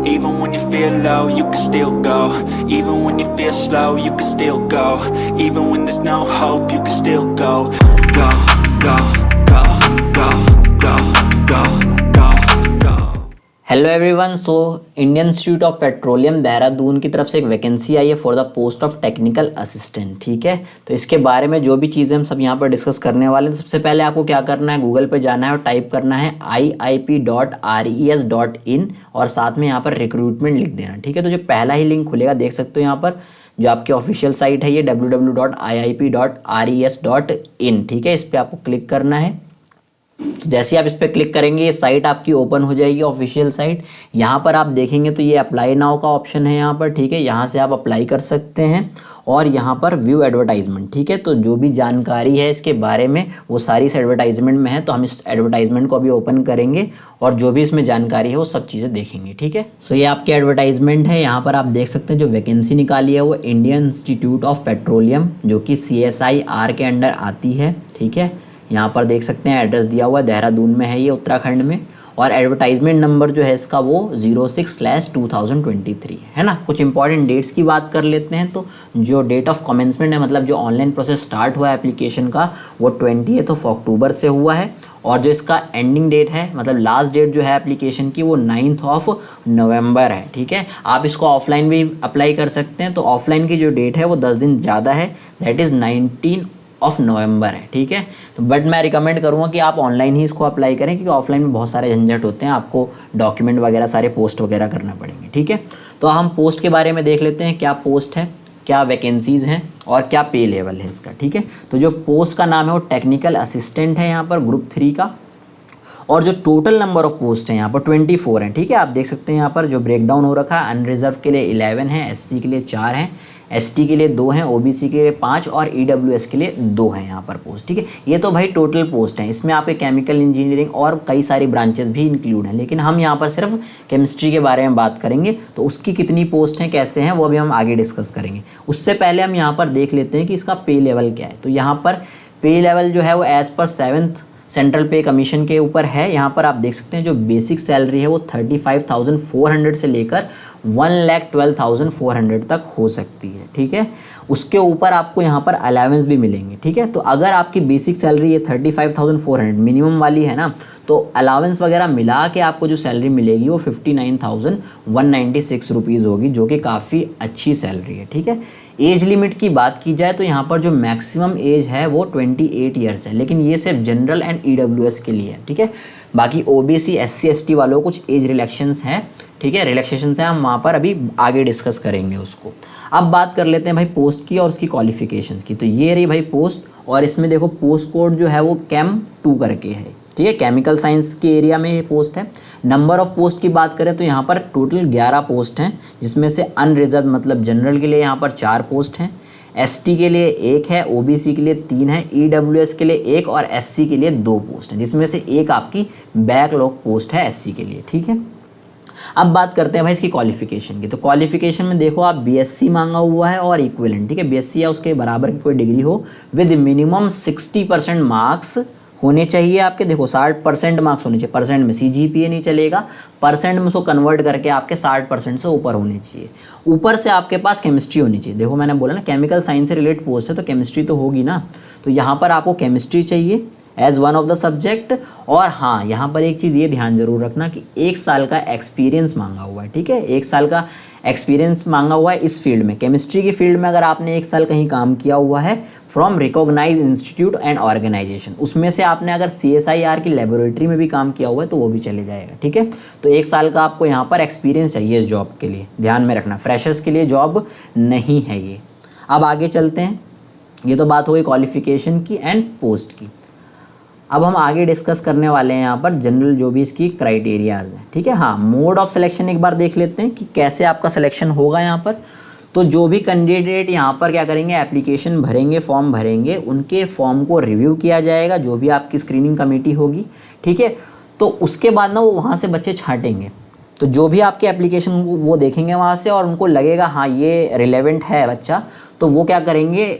Even when you feel low, you can still go. Even when you feel slow, you can still go. Even when there's no hope, you can still go. Go, go, go, go, go, go, go, go. Hello everyone. So Indian institute of petroleum Dehradun की तरफ से एक vacancy आई है for the post of technical assistant. ठीक है, तो इसके बारे में जो भी चीज़ें हम सब यहाँ पर डिस्कस करने वाले हैं, सबसे पहले आपको क्या करना है, गूगल पे जाना है और टाइप करना है iip.res.in और साथ में यहाँ पर रिक्रूटमेंट लिख देना। ठीक है, तो जो पहला ही लिंक खुलेगा देख सकते हो यहाँ पर जो आपकी ऑफिशियल साइट है ये www.iip.res.in। ठीक है, इस पर आपको क्लिक करना है। तो जैसे ही आप इस पर क्लिक करेंगे ये साइट आपकी ओपन हो जाएगी, ऑफिशियल साइट। यहाँ पर आप देखेंगे तो ये अप्लाई नाउ का ऑप्शन है यहाँ पर। ठीक है, यहाँ से आप अप्लाई कर सकते हैं और यहाँ पर व्यू एडवर्टाइजमेंट। ठीक है, तो जो भी जानकारी है इसके बारे में वो सारी इस एडवर्टाइजमेंट में है, तो हम इस एडवर्टाइजमेंट को अभी ओपन करेंगे और जो भी इसमें जानकारी है वो सब चीज़ें देखेंगे। ठीक है, सो ये आपकी एडवर्टाइजमेंट है। यहाँ पर आप देख सकते हैं जो वैकेंसी निकाली है वो इंडियन इंस्टीट्यूट ऑफ पेट्रोलियम जो कि CSIR के अंडर आती है। ठीक है, यहाँ पर देख सकते हैं एड्रेस दिया हुआ है, देहरादून में है ये, उत्तराखंड में। और एडवर्टाइजमेंट नंबर जो है इसका वो 06/2023 है ना। कुछ इंपॉर्टेंट डेट्स की बात कर लेते हैं। तो जो डेट ऑफ कमेंसमेंट है, मतलब जो ऑनलाइन प्रोसेस स्टार्ट हुआ है एप्लीकेशन का, वो 20 अक्टूबर से हुआ है। और जो इसका एंडिंग डेट है, मतलब लास्ट डेट जो है एप्लीकेशन की, वो 9 नवंबर है। ठीक है, आप इसको ऑफलाइन भी अप्लाई कर सकते हैं। तो ऑफलाइन की जो डेट है वो 10 दिन ज़्यादा है, दैट इज़ 19 नवंबर है। ठीक है, तो बट मैं रिकमेंड करूँगा कि आप ऑनलाइन ही इसको अप्लाई करें, क्योंकि ऑफलाइन में बहुत सारे झंझट होते हैं, आपको डॉक्यूमेंट वगैरह सारे पोस्ट वगैरह करना पड़ेंगे। ठीक है, तो हम पोस्ट के बारे में देख लेते हैं, क्या पोस्ट है, क्या वैकेंसीज़ हैं और क्या पे लेवल है इसका। ठीक है, तो जो पोस्ट का नाम है वो टेक्निकल असिस्टेंट है यहाँ पर, ग्रुप 3 का। और जो टोटल नंबर ऑफ पोस्ट हैं यहाँ पर 24 हैं। ठीक है, आप देख सकते हैं यहाँ पर जो ब्रेकडाउन हो रखा है, अनरिजर्व के लिए 11 है, SC के लिए 4 हैं, ST के लिए 2 हैं, OBC के लिए 5 और EWS के लिए 2 हैं यहाँ पर पोस्ट। ठीक है, ये तो भाई टोटल पोस्ट हैं, इसमें आपके केमिकल इंजीनियरिंग और कई सारी ब्रांचेस भी इंक्लूड हैं, लेकिन हम यहाँ पर सिर्फ केमिस्ट्री के बारे में बात करेंगे। तो उसकी कितनी पोस्ट हैं, कैसे हैं, वो अभी हम आगे डिस्कस करेंगे। उससे पहले हम यहाँ पर देख लेते हैं कि इसका पे लेवल क्या है। तो यहाँ पर पे लेवल जो है वो एज़ पर 7th सेंट्रल पे कमीशन के ऊपर है। यहाँ पर आप देख सकते हैं जो बेसिक सैलरी है वो 35,400 से लेकर 1,12,400 तक हो सकती है। ठीक है, उसके ऊपर आपको यहाँ पर अलावेंस भी मिलेंगे। ठीक है, तो अगर आपकी बेसिक सैलरी ये 35,400 मिनिमम वाली है ना, तो अलावेंस वगैरह मिला के आपको जो सैलरी मिलेगी वो 59,196 रुपीज़ होगी, जो कि काफ़ी अच्छी सैलरी है। ठीक है, एज लिमिट की बात की जाए तो यहाँ पर जो मैक्सिमम एज है वो 28 ईयर्स है, लेकिन ये सिर्फ जनरल एंड EWS के लिए है। ठीक है, बाकी OBC SC ST वालों को कुछ एज रिलैक्शंस हैं। ठीक है, रिलैक्सेशंस हैं, हम वहाँ पर अभी आगे डिस्कस करेंगे उसको। अब बात कर लेते हैं भाई पोस्ट की और उसकी क्वालिफिकेशंस की। तो ये रही भाई पोस्ट, और इसमें देखो पोस्ट कोड जो है वो CAM 2 करके है। ठीक है, केमिकल साइंस के एरिया में ये पोस्ट है। नंबर ऑफ पोस्ट की बात करें तो यहाँ पर टोटल 11 पोस्ट हैं, जिसमें से अनरिजर्व मतलब जनरल के लिए यहाँ पर 4 पोस्ट हैं, ST के लिए 1 है, OBC के लिए 3 है, EWS के लिए 1 और SC के लिए 2 पोस्ट हैं, जिसमें से एक आपकी बैकलॉग पोस्ट है SC के लिए। ठीक है, अब बात करते हैं भाई इसकी क्वालिफिकेशन की। तो क्वालिफिकेशन में देखो आप BSc मांगा हुआ है और इक्विवेलेंट। ठीक है, BSc या उसके बराबर की कोई डिग्री हो विद मिनिमम 60% मार्क्स होने चाहिए आपके। देखो 60% मार्क्स होने चाहिए, परसेंट में CGPA नहीं चलेगा, परसेंट में उसको कन्वर्ट करके आपके 60% से ऊपर होने चाहिए। ऊपर से आपके पास केमिस्ट्री होनी चाहिए। देखो मैंने बोला ना केमिकल साइंस से रिलेटेड पोस्ट है तो केमिस्ट्री तो होगी ना, तो यहाँ पर आपको केमिस्ट्री चाहिए as one of the subject. और हाँ, यहाँ पर एक चीज़ ये ध्यान जरूर रखना कि 1 साल का एक्सपीरियंस मांगा हुआ है। ठीक है, 1 साल का एक्सपीरियंस मांगा हुआ है इस फील्ड में, केमिस्ट्री की फील्ड में। अगर आपने 1 साल कहीं काम किया हुआ है from recognise institute and organisation, उसमें से आपने अगर CSIR की लेबोरेटरी में भी काम किया हुआ है तो वो भी चले जाएगा। ठीक है, तो 1 साल का आपको यहाँ पर एक्सपीरियंस चाहिए इस जॉब के लिए, ध्यान में रखना। फ्रेशर्स के लिए जॉब नहीं है ये। अब आगे चलते हैं, ये तो बात हो गई क्वालिफिकेशन की एंड पोस्ट की। अब हम आगे डिस्कस करने वाले हैं यहाँ पर जनरल जो भी इसकी क्राइटेरियाज हैं। ठीक है, हाँ, मोड ऑफ सिलेक्शन एक बार देख लेते हैं कि कैसे आपका सिलेक्शन होगा यहाँ पर। तो जो भी कैंडिडेट यहाँ पर क्या करेंगे, एप्लीकेशन भरेंगे, फॉर्म भरेंगे, उनके फॉर्म को रिव्यू किया जाएगा, जो भी आपकी स्क्रीनिंग कमेटी होगी। ठीक है, तो उसके बाद ना वो वहाँ से बच्चे छांटेंगे। तो जो भी आपके एप्लीकेशन वो देखेंगे वहाँ से और उनको लगेगा हाँ ये रिलेवेंट है बच्चा, तो वो क्या करेंगे,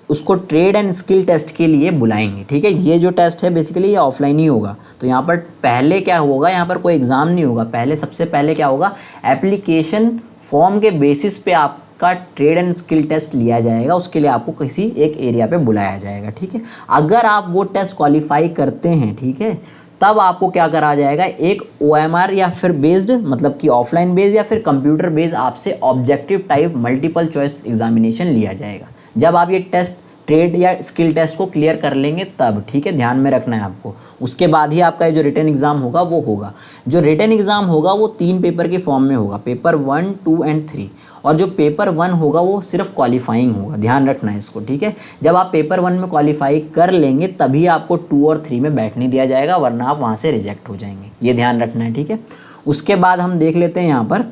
उसको ट्रेड एंड स्किल टेस्ट के लिए बुलाएंगे, ठीक है। ये जो टेस्ट है बेसिकली ये ऑफलाइन ही होगा। तो यहाँ पर पहले क्या होगा, यहाँ पर कोई एग्ज़ाम नहीं होगा, पहले सबसे पहले क्या होगा, एप्लीकेशन फॉर्म के बेसिस पे आपका ट्रेड एंड स्किल टेस्ट लिया जाएगा, उसके लिए आपको किसी एक एरिया पे बुलाया जाएगा, ठीक है। अगर आप वो टेस्ट क्वालिफाई करते हैं, ठीक है, तब आपको क्या करा जाएगा, एक OMR या फिर बेस्ड, मतलब कि ऑफलाइन बेस्ड या फिर कंप्यूटर बेस्ड आपसे objective type multiple choice examination लिया जाएगा। जब आप ये टेस्ट ट्रेड या स्किल टेस्ट को क्लियर कर लेंगे तब, ठीक है, ध्यान में रखना है आपको। उसके बाद ही आपका जो रिटन एग्ज़ाम होगा वो होगा। जो रिटन एग्ज़ाम होगा वो 3 पेपर के फॉर्म में होगा, पेपर 1, 2 एंड 3। और जो पेपर 1 होगा वो सिर्फ क्वालिफाइंग होगा, ध्यान रखना है इसको, ठीक है। जब आप पेपर 1 में क्वालिफाई कर लेंगे तभी आपको 2 और 3 में बैठने दिया जाएगा, वरना आप वहाँ से रिजेक्ट हो जाएंगे, ये ध्यान रखना है, ठीक है। उसके बाद हम देख लेते हैं यहाँ पर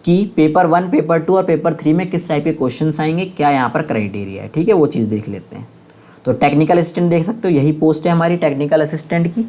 कि पेपर 1, पेपर 2 और पेपर 3 में किस टाइप के क्वेश्चंस आएंगे, क्या यहाँ पर क्राइटेरिया है, ठीक है, वो चीज़ देख लेते हैं। तो टेक्निकल असिस्टेंट देख सकते हो, यही पोस्ट है हमारी टेक्निकल असिस्टेंट की।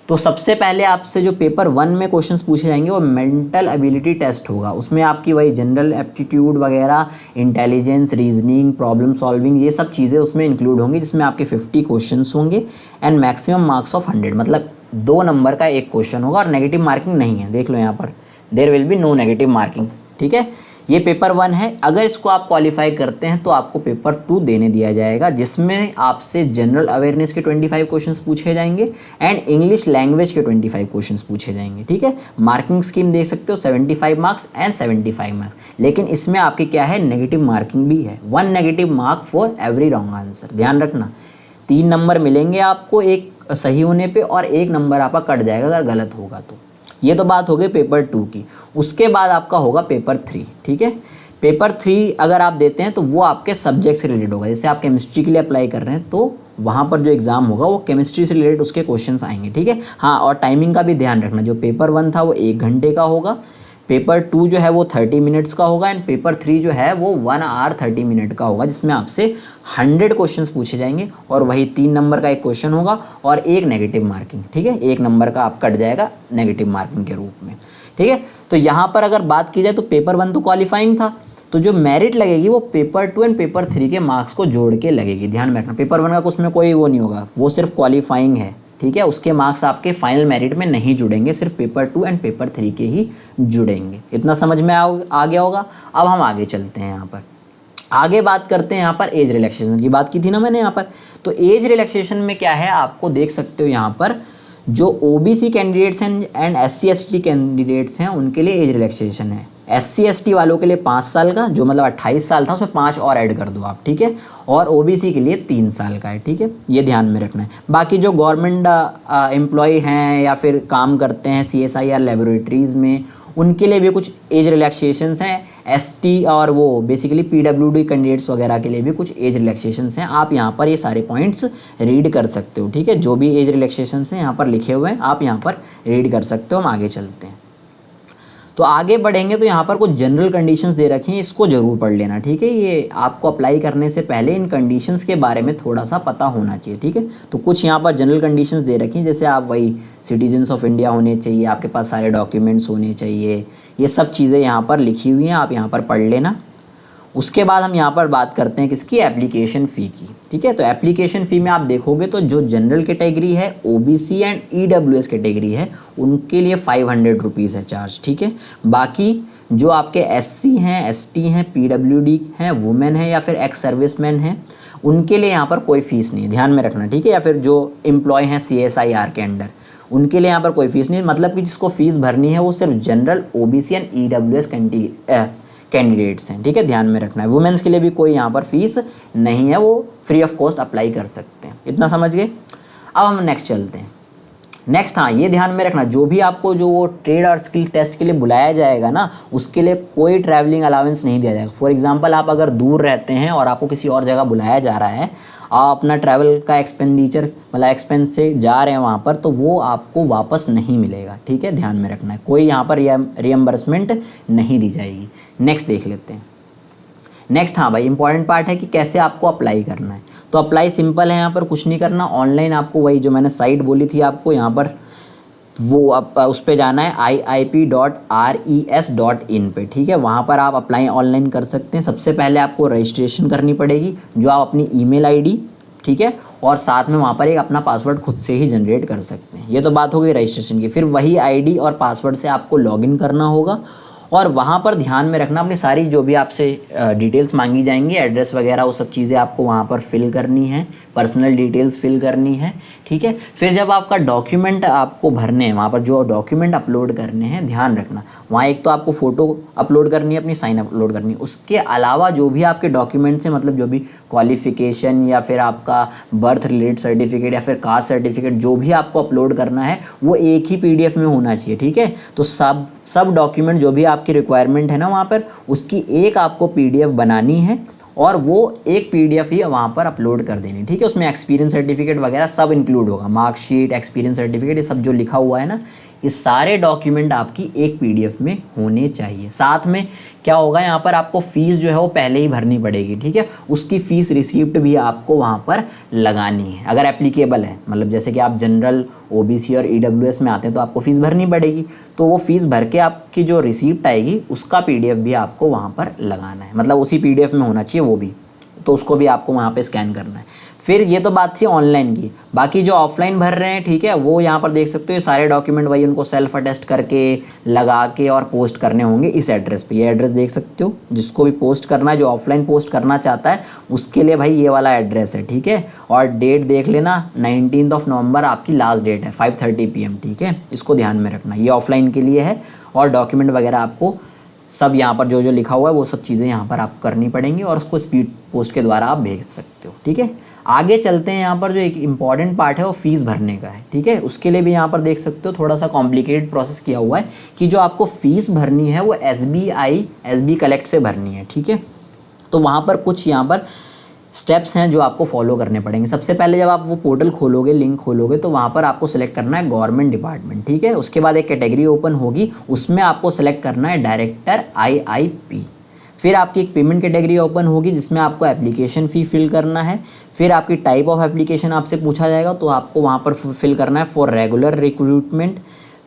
तो सबसे पहले आपसे जो पेपर 1 में क्वेश्चंस पूछे जाएंगे वो मेंटल एबिलिटी टेस्ट होगा। उसमें आपकी वही जनरल एप्टीट्यूड वगैरह, इंटेलिजेंस, रीजनिंग, प्रॉब्लम सॉल्विंग, ये सब चीज़ें उसमें इंक्लूड होंगी, जिसमें आपके 50 क्वेश्चंस होंगे एंड मैक्सिमम मार्क्स ऑफ 100, मतलब 2 नंबर का एक क्वेश्चन होगा और नेगेटिव मार्किंग नहीं है, देख लो यहाँ पर, there will be no negative marking, ठीक है। ये पेपर 1 है। अगर इसको आप क्वालिफाई करते हैं तो आपको पेपर 2 देने दिया जाएगा, जिसमें आपसे जनरल अवेयरनेस के 25 क्वेश्चंस पूछे जाएंगे एंड इंग्लिश लैंग्वेज के 25 क्वेश्चंस पूछे जाएंगे, ठीक है। मार्किंग स्कीम देख सकते हो, 75 मार्क्स एंड 75 मार्क्स, लेकिन इसमें आपकी क्या है, नेगेटिव मार्किंग भी है, 1 negative mark for every wrong answer, ध्यान रखना। 3 नंबर मिलेंगे आपको एक सही होने पे और 1 नंबर आपका कट जाएगा अगर गलत होगा तो। ये तो बात हो गई पेपर 2 की। उसके बाद आपका होगा पेपर 3, ठीक है। पेपर 3 अगर आप देते हैं तो वो आपके सब्जेक्ट से रिलेटेड होगा। जैसे आप केमिस्ट्री के लिए अप्लाई कर रहे हैं तो वहाँ पर जो एग्ज़ाम होगा वो केमिस्ट्री से रिलेटेड उसके क्वेश्चंस आएंगे, ठीक है। हाँ, और टाइमिंग का भी ध्यान रखना, जो पेपर 1 था वो 1 घंटे का होगा, पेपर 2 जो है वो 30 मिनट्स का होगा एंड पेपर 3 जो है वो 1 आवर 30 मिनट का होगा, जिसमें आपसे 100 क्वेश्चंस पूछे जाएंगे और वही 3 नंबर का एक क्वेश्चन होगा और 1 नेगेटिव मार्किंग, ठीक है। 1 नंबर का आप कट जाएगा नेगेटिव मार्किंग के रूप में, ठीक है। तो यहाँ पर अगर बात की जाए तो पेपर 1 तो क्वालिफाइंग था, तो जो मेरिट लगेगी वो पेपर 2 एंड पेपर 3 के मार्क्स को जोड़ के लगेगी, ध्यान में रखना। पेपर 1 का उसमें कोई वो नहीं होगा, वो सिर्फ क्वालिफाइंग है, ठीक है। उसके मार्क्स आपके फाइनल मेरिट में नहीं जुड़ेंगे, सिर्फ पेपर 2 एंड पेपर 3 के ही जुड़ेंगे। इतना समझ में आ गया होगा। अब हम आगे चलते हैं, यहाँ पर आगे बात करते हैं। यहाँ पर एज रिलैक्सेशन की बात की थी ना मैंने यहाँ पर, तो एज रिलैक्सेशन में क्या है आपको देख सकते हो, यहाँ पर जो OBC कैंडिडेट्स हैं एंड SC ST कैंडिडेट्स हैं उनके लिए एज रिलैक्सेशन है। SC ST वालों के लिए 5 साल का, जो मतलब 28 साल था उसमें 5 और ऐड कर दो आप, ठीक है। और OBC के लिए 3 साल का है, ठीक है, ये ध्यान में रखना है। बाकी जो गवर्नमेंट एम्प्लॉय हैं या फिर काम करते हैं CSIR लेबोरेटरीज़ में, उनके लिए भी कुछ एज रिलैक्सेशंस हैं। ST और वो बेसिकली PWD कैंडिडेट्स वगैरह के लिए भी कुछ एज रिलैक्सेशंस हैं। आप यहाँ पर ये सारे पॉइंट्स रीड कर सकते हो, ठीक है। जो भी एज रिलैक्सेशंस हैं यहाँ पर लिखे हुए हैं, आप यहाँ पर रीड कर सकते हो। हम आगे चलते हैं, तो आगे बढ़ेंगे तो यहाँ पर कुछ जनरल कंडीशंस दे रखी हैं, इसको ज़रूर पढ़ लेना, ठीक है। ये आपको अप्लाई करने से पहले इन कंडीशंस के बारे में थोड़ा सा पता होना चाहिए, ठीक है। तो कुछ यहाँ पर जनरल कंडीशंस दे रखी हैं, जैसे आप वही सिटीजन्स ऑफ इंडिया होने चाहिए, आपके पास सारे डॉक्यूमेंट्स होने चाहिए, ये सब चीज़ें यहाँ पर लिखी हुई हैं, आप यहाँ पर पढ़ लेना। उसके बाद हम यहाँ पर बात करते हैं किसकी, एप्लीकेशन फ़ी की, ठीक है। तो एप्लीकेशन फ़ी में आप देखोगे तो जो जनरल कैटेगरी है, OBC एंड EWS कैटेगरी है, उनके लिए 500 रुपीज़ है चार्ज, ठीक है। बाकी जो आपके SC हैं, ST हैं, PWD हैं, वुमेन हैं या फिर एक्स सर्विसमैन हैं, उनके लिए यहाँ पर कोई फ़ीस नहीं है, ध्यान में रखना, ठीक है। या फिर जो एम्प्लॉय हैं CSIR के अंडर, उनके लिए यहाँ पर कोई फ़ीस नहीं, मतलब कि जिसको फ़ीस भरनी है वो सिर्फ general, OBC and EWS candidates हैं, ठीक है, ध्यान में रखना है। वुमेन्स के लिए भी कोई यहाँ पर फीस नहीं है, वो फ्री ऑफ कॉस्ट अप्लाई कर सकते हैं, इतना समझ गए। अब हम नेक्स्ट चलते हैं। नेक्स्ट, हाँ, ये ध्यान में रखना, जो भी आपको जो वो ट्रेड और स्किल टेस्ट के लिए बुलाया जाएगा ना, उसके लिए कोई ट्रैवलिंग अलाउंस नहीं दिया जाएगा। फॉर एग्जांपल, आप अगर दूर रहते हैं और आपको किसी और जगह बुलाया जा रहा है, आप अपना ट्रैवल का एक्सपेंडिचर मतलब एक्सपेंस से जा रहे हैं वहाँ पर, तो वो आपको वापस नहीं मिलेगा, ठीक है, ध्यान में रखना है। कोई यहाँ पर रिएम्बर्समेंट नहीं दी जाएगी। नेक्स्ट देख लेते हैं। नेक्स्ट, हाँ भाई, इंपॉर्टेंट पार्ट है कि कैसे आपको अप्लाई करना है। तो अप्लाई सिंपल है, यहाँ पर कुछ नहीं करना, ऑनलाइन आपको वही जो मैंने साइट बोली थी आपको यहाँ पर, वो आप उस पे जाना है iip.res.in पे, ठीक है। वहाँ पर आप अप्लाई ऑनलाइन कर सकते हैं। सबसे पहले आपको रजिस्ट्रेशन करनी पड़ेगी, जो आप अपनी ईमेल आईडी, ठीक है, और साथ में वहाँ पर एक अपना पासवर्ड खुद से ही जनरेट कर सकते हैं। ये तो बात हो गई रजिस्ट्रेशन की। फिर वही आईडी और पासवर्ड से आपको लॉगिन करना होगा और वहाँ पर ध्यान में रखना अपनी सारी जो भी आपसे डिटेल्स मांगी जाएंगी, एड्रेस वगैरह, वो सब चीज़ें आपको वहाँ पर फिल करनी है, पर्सनल डिटेल्स फिल करनी है, ठीक है। फिर जब आपका डॉक्यूमेंट आपको भरने हैं, वहाँ पर जो डॉक्यूमेंट अपलोड करने हैं, ध्यान रखना वहाँ एक तो आपको फ़ोटो अपलोड करनी है, अपनी साइन अपलोड करनी है। उसके अलावा जो भी आपके डॉक्यूमेंट्स हैं, मतलब जो भी क्वालिफ़िकेशन या फिर आपका बर्थ रिलेटेड सर्टिफिकेट या फिर कास्ट सर्टिफिकेट, जो भी आपको अपलोड करना है वो एक ही PDF में होना चाहिए, ठीक है। तो सब डॉक्यूमेंट जो भी आपकी रिक्वायरमेंट है ना वहाँ पर, उसकी एक आपको PDF बनानी है और वो एक PDF ही वहाँ पर अपलोड कर देनी, ठीक है। उसमें एक्सपीरियंस सर्टिफिकेट वगैरह सब इंक्लूड होगा, मार्कशीट, एक्सपीरियंस सर्टिफिकेट, ये सब जो लिखा हुआ है ना, ये सारे डॉक्यूमेंट आपकी एक PDF में होने चाहिए। साथ में क्या होगा, यहाँ पर आपको फ़ीस जो है वो पहले ही भरनी पड़ेगी, ठीक है। उसकी फ़ीस रिसीप्ट भी आपको वहाँ पर लगानी है, अगर एप्लीकेबल है। मतलब जैसे कि आप जनरल, OBC और EWS में आते हैं तो आपको फ़ीस भरनी पड़ेगी, तो वो फ़ीस भर के आपकी जो रिसीप्ट आएगी उसका PDF भी आपको वहाँ पर लगाना है, मतलब उसी PDF में होना चाहिए वो भी, तो उसको भी आपको वहाँ पे स्कैन करना है। फिर ये तो बात थी ऑनलाइन की। बाकी जो ऑफलाइन भर रहे हैं, ठीक है, वो यहाँ पर देख सकते हो ये सारे डॉक्यूमेंट वही उनको सेल्फ अटेस्ट करके लगा के और पोस्ट करने होंगे इस एड्रेस पे। ये एड्रेस देख सकते हो, जिसको भी पोस्ट करना है, जो ऑफलाइन पोस्ट करना चाहता है उसके लिए भाई ये वाला एड्रेस है, ठीक है। और डेट देख लेना, 19 नवंबर आपकी लास्ट डेट है, 5:30 PM, ठीक है। इसको ध्यान में रखना, ये ऑफलाइन के लिए है। और डॉक्यूमेंट वगैरह आपको सब यहाँ पर जो जो लिखा हुआ है वो सब चीज़ें यहाँ पर आपको करनी पड़ेंगी और उसको स्पीड पोस्ट के द्वारा आप भेज सकते हो, ठीक है। आगे चलते हैं, यहाँ पर जो एक इम्पॉर्टेंट पार्ट है वो फ़ीस भरने का है, ठीक है। उसके लिए भी यहाँ पर देख सकते हो थोड़ा सा कॉम्प्लिकेटेड प्रोसेस किया हुआ है कि जो आपको फ़ीस भरनी है वो SB कलेक्ट से भरनी है, ठीक है। तो वहाँ पर कुछ यहाँ पर स्टेप्स हैं जो आपको फॉलो करने पड़ेंगे। सबसे पहले जब आप वो पोर्टल खोलोगे, लिंक खोलोगे, तो वहाँ पर आपको सेलेक्ट करना है गवर्नमेंट डिपार्टमेंट, ठीक है। उसके बाद एक कैटेगरी ओपन होगी, उसमें आपको सेलेक्ट करना है डायरेक्टर IIP। फिर आपकी एक पेमेंट कैटेगरी ओपन होगी जिसमें आपको एप्लीकेशन फ़ी फिल करना है। फिर आपकी टाइप ऑफ एप्लीकेशन आपसे पूछा जाएगा, तो आपको वहाँ पर फिल करना है फॉर रेगुलर रिक्रूटमेंट।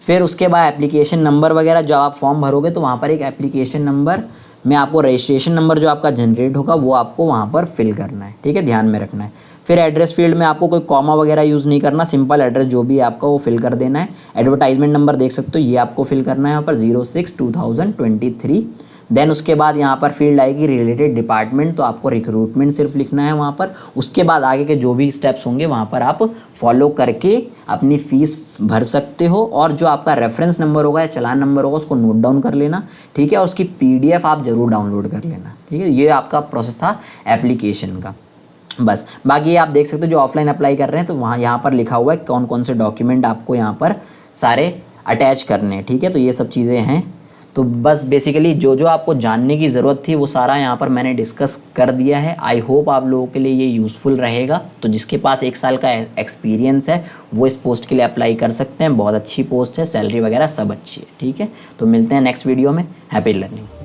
फिर उसके बाद एप्लीकेशन नंबर वगैरह, जब आप फॉर्म भरोगे तो वहाँ पर एक एप्लीकेशन नंबर में आपको रजिस्ट्रेशन नंबर जो आपका जनरेट होगा वो आपको वहाँ पर फिल करना है, ठीक है, ध्यान में रखना है। फिर एड्रेस फील्ड में आपको कोई कॉमा वगैरह यूज़ नहीं करना, सिंपल एड्रेस जो भी है आपका वो फिल कर देना है। एडवर्टाइजमेंट नंबर देख सकते हो, ये आपको फिल करना है यहाँ पर 06/2023। देन उसके बाद यहाँ पर फील्ड आएगी रिलेटेड डिपार्टमेंट, तो आपको रिक्रूटमेंट सिर्फ लिखना है वहाँ पर। उसके बाद आगे के जो भी स्टेप्स होंगे वहाँ पर आप फॉलो करके अपनी फ़ीस भर सकते हो। और जो आपका रेफरेंस नंबर होगा या चालान नंबर होगा उसको नोट डाउन कर लेना, ठीक है। और उसकी PDF आप ज़रूर डाउनलोड कर लेना, ठीक है। ये आपका प्रोसेस था एप्लीकेशन का, बस। बाकी आप देख सकते हो जो ऑफलाइन अप्लाई कर रहे हैं तो वहाँ यहाँ पर लिखा हुआ है कौन कौन से डॉक्यूमेंट आपको यहाँ पर सारे अटैच करने हैं, ठीक है। तो ये सब चीज़ें हैं। तो बस बेसिकली जो जो आपको जानने की ज़रूरत थी वो सारा यहाँ पर मैंने डिस्कस कर दिया है। आई होप आप लोगों के लिए ये यूज़फुल रहेगा। तो जिसके पास 1 साल का एक्सपीरियंस है वो इस पोस्ट के लिए अप्लाई कर सकते हैं। बहुत अच्छी पोस्ट है, सैलरी वगैरह सब अच्छी है, ठीक है। तो मिलते हैं नेक्स्ट वीडियो में। Happy learning.